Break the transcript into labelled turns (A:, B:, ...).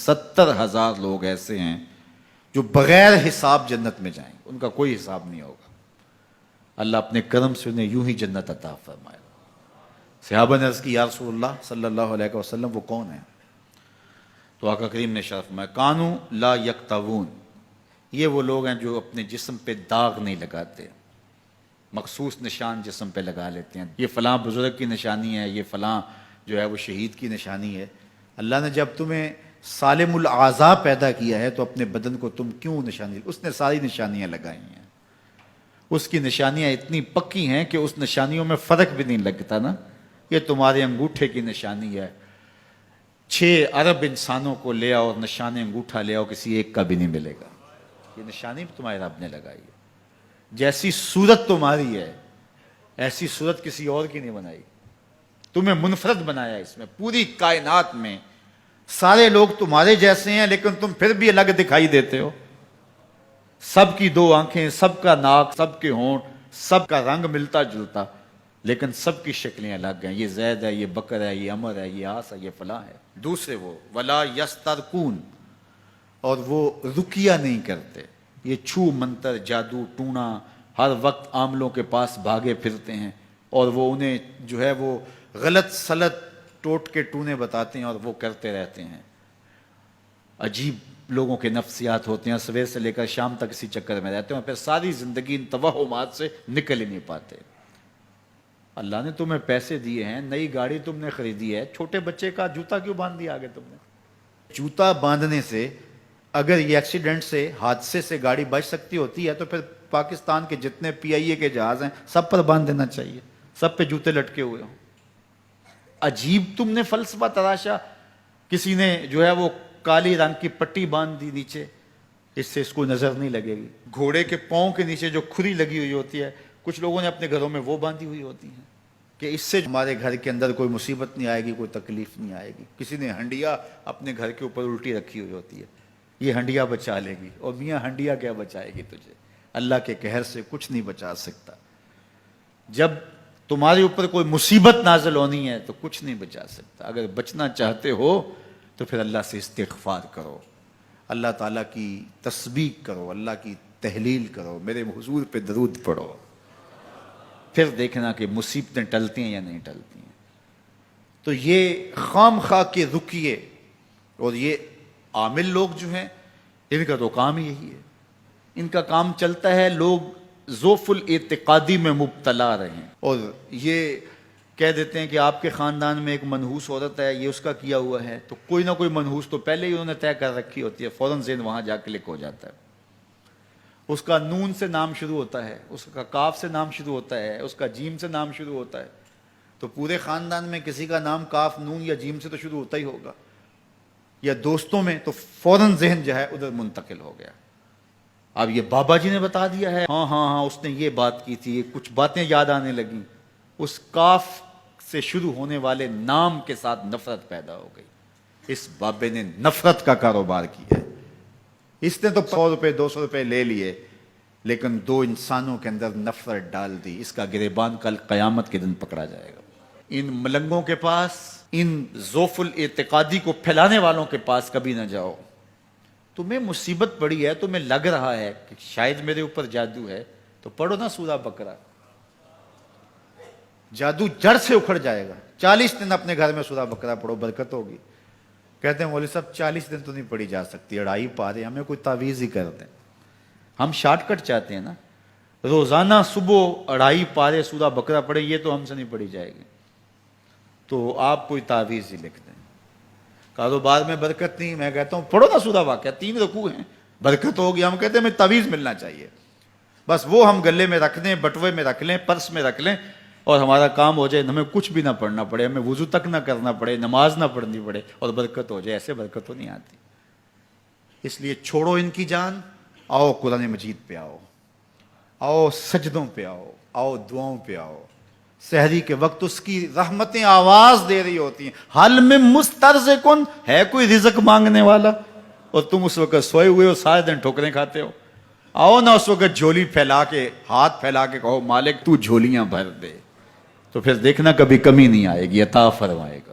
A: 70,000 لوگ ایسے ہیں جو بغیر حساب جنت میں جائیں گے، ان کا کوئی حساب نہیں ہوگا۔ اللہ اپنے کرم سے انہیں یوں ہی جنت عطا فرمائے۔ صحابہ نے عرض کی، یا رسول اللہ صلی اللہ علیہ وسلم وہ کون ہیں؟ تو آقا کریم نے ارشاد فرمایا، کانوا لا یکتوون، یہ وہ لوگ ہیں جو اپنے جسم پہ داغ نہیں لگاتے، مخصوص نشان جسم پہ لگا لیتے ہیں، یہ فلاں بزرگ کی نشانی ہے، یہ فلاں جو ہے وہ شہید کی نشانی ہے۔ اللہ نے جب تمہیں سالم الاعضاء پیدا کیا ہے تو اپنے بدن کو تم کیوں نشانی؟ اس نے ساری نشانیاں لگائی ہیں، اس کی نشانیاں اتنی پکی ہیں کہ اس نشانیوں میں فرق بھی نہیں لگتا نا۔ یہ تمہارے انگوٹھے کی نشانی ہے، 6 ارب انسانوں کو لے آؤ اور نشان انگوٹھا لے آؤ، کسی ایک کا بھی نہیں ملے گا۔ یہ نشانی بھی تمہارے رب نے لگائی ہے۔ جیسی صورت تمہاری ہے ایسی صورت کسی اور کی نہیں بنائی، تمہیں منفرد بنایا اس میں۔ پوری کائنات میں سارے لوگ تمہارے جیسے ہیں لیکن تم پھر بھی الگ دکھائی دیتے ہو۔ سب کی 2 آنکھیں، سب کا ناک، سب کے ہونٹ، سب کا رنگ ملتا جلتا، لیکن سب کی شکلیں الگ ہیں۔ یہ زید ہے، یہ بکر ہے، یہ عمر ہے، یہ آس ہے، یہ فلاں ہے۔ دوسرے وہ ولا یسترقون، اور وہ رقیہ نہیں کرتے، یہ چھو منتر جادو ٹونا ہر وقت عاملوں کے پاس بھاگے پھرتے ہیں، اور وہ انہیں جو ہے وہ غلط سلط ٹوٹ کے ٹونے بتاتے ہیں اور وہ کرتے رہتے ہیں۔ عجیب لوگوں کے نفسیات ہوتے ہیں، صبح سے لے کر شام تک اسی چکر میں رہتے ہیں اور پھر ساری زندگی ان توہمات سے نکل ہی نہیں پاتے۔ اللہ نے تمہیں پیسے دیے ہیں، نئی گاڑی تم نے خریدی ہے، چھوٹے بچے کا جوتا کیوں باندھ دیا آگے تم نے؟ جوتا باندھنے سے اگر یہ ایکسیڈنٹ سے، حادثے سے گاڑی بچ سکتی ہوتی ہے تو پھر پاکستان کے جتنے PIA کے جہاز ہیں سب پر باندھ دینا چاہیے، سب پہ جوتے لٹکے ہوئے ہوں۔ عجیب تم نے فلسفہ تراشا، کسی نے جو ہے وہ کالی رنگ کی پٹی باندھ دی نیچے، اس سے اس کو نظر نہیں لگے گی۔ گھوڑے کے پاؤں کے نیچے جو کھری لگی ہوئی ہوتی ہے، کچھ لوگوں نے اپنے گھروں میں وہ باندھی ہوئی ہوتی ہیں کہ اس سے ہمارے گھر کے اندر کوئی مصیبت نہیں آئے گی، کوئی تکلیف نہیں آئے گی۔ کسی نے ہنڈیا اپنے گھر کے اوپر الٹی رکھی ہوئی ہوتی ہے، یہ ہنڈیا بچا لے گی، اور میاں ہنڈیا کیا بچائے گی تجھے؟ اللہ کے قہر سے کچھ نہیں بچا سکتا۔ جب تمہارے اوپر کوئی مصیبت نازل ہونی ہے تو کچھ نہیں بچا سکتا۔ اگر بچنا چاہتے ہو تو پھر اللہ سے استغفار کرو، اللہ تعالیٰ کی تسبیح کرو، اللہ کی تحلیل کرو، میرے حضور پہ درود پڑھو، پھر دیکھنا کہ مصیبتیں ٹلتی ہیں یا نہیں ٹلتی ہیں۔ تو یہ خام خواہ کے رقیے اور یہ عامل لوگ جو ہیں ان کا تو کام یہی ہے، ان کا کام چلتا ہے لوگ ذوف الاعتقادی میں مبتلا رہیں، اور یہ کہہ دیتے ہیں کہ آپ کے خاندان میں ایک منحوس عورت ہے، یہ اس کا کیا ہوا ہے، تو کوئی نہ کوئی منحوس تو پہلے ہی انہوں نے طے کر رکھی ہوتی ہے، فوراً ذہن وہاں جا کلک ہو جاتا ہے۔ اس کا نون سے نام شروع ہوتا ہے، اس کا کاف سے نام شروع ہوتا ہے، اس کا جیم سے نام شروع ہوتا ہے، تو پورے خاندان میں کسی کا نام کاف، نون یا جیم سے تو شروع ہوتا ہی ہوگا، یا دوستوں میں، تو فوراً ذہن جو ہے ادھر منتقل ہو گیا۔ اب یہ بابا جی نے بتا دیا ہے، ہاں اس نے یہ بات کی تھی، کچھ باتیں یاد آنے لگیں، اس کاف سے شروع ہونے والے نام کے ساتھ نفرت پیدا ہو گئی۔ اس بابے نے نفرت کا کاروبار کیا ہے، اس نے تو 100 روپے 200 روپے لے لیے لیکن 2 انسانوں کے اندر نفرت ڈال دی۔ اس کا گریبان کل قیامت کے دن پکڑا جائے گا۔ ان ملنگوں کے پاس، ان ذوف الاعتقادی کو پھیلانے والوں کے پاس کبھی نہ جاؤ۔ تمہیں مصیبت پڑی ہے، تمہیں لگ رہا ہے کہ شاید میرے اوپر جادو ہے، تو پڑھو نا سورہ بقرہ، جادو جڑ سے اکھڑ جائے گا۔ 40 دن اپنے گھر میں سورہ بقرہ پڑھو، برکت ہوگی۔ کہتے ہیں مولوی صاحب 40 دن تو نہیں پڑھی جا سکتی، 2.5 پارے، ہمیں کوئی تعویذ ہی کر دیں۔ ہم شارٹ کٹ چاہتے ہیں نا، روزانہ صبح 2.5 پارے سورہ بقرہ پڑھے، یہ تو ہم سے نہیں پڑھی جائے گی، تو آپ کوئی تعویذ ہی لکھ دیں۔ کاروبار میں برکت نہیں، میں کہتا ہوں پڑھو نا سورہ واقعہ، 3 رکوع ہیں، برکت ہوگی۔ ہم کہتے ہیں ہمیں تعویذ ملنا چاہیے، بس وہ ہم گلے میں رکھ لیں، بٹوے میں رکھ لیں، پرس میں رکھ لیں، اور ہمارا کام ہو جائے، ہمیں کچھ بھی نہ پڑھنا پڑے، ہمیں وضو تک نہ کرنا پڑے، نماز نہ پڑھنی پڑے، اور برکت ہو جائے۔ ایسے برکت تو نہیں آتی۔ اس لیے چھوڑو ان کی جان، آؤ قرآن مجید پہ آؤ، آؤ سجدوں پہ آؤ، آؤ دعاؤں پہ آؤ۔ سحری کے وقت اس کی رحمتیں آواز دے رہی ہوتی ہیں، حل میں مسترزقن، ہے کوئی رزق مانگنے والا، اور تم اس وقت سوئے ہوئے ہو، سارے دن ٹھوکریں کھاتے ہو۔ آؤ نا اس وقت جھولی پھیلا کے، ہاتھ پھیلا کے کہو مالک تو جھولیاں بھر دے، تو پھر دیکھنا کبھی کمی نہیں آئے گی، عطا فرمائے گا۔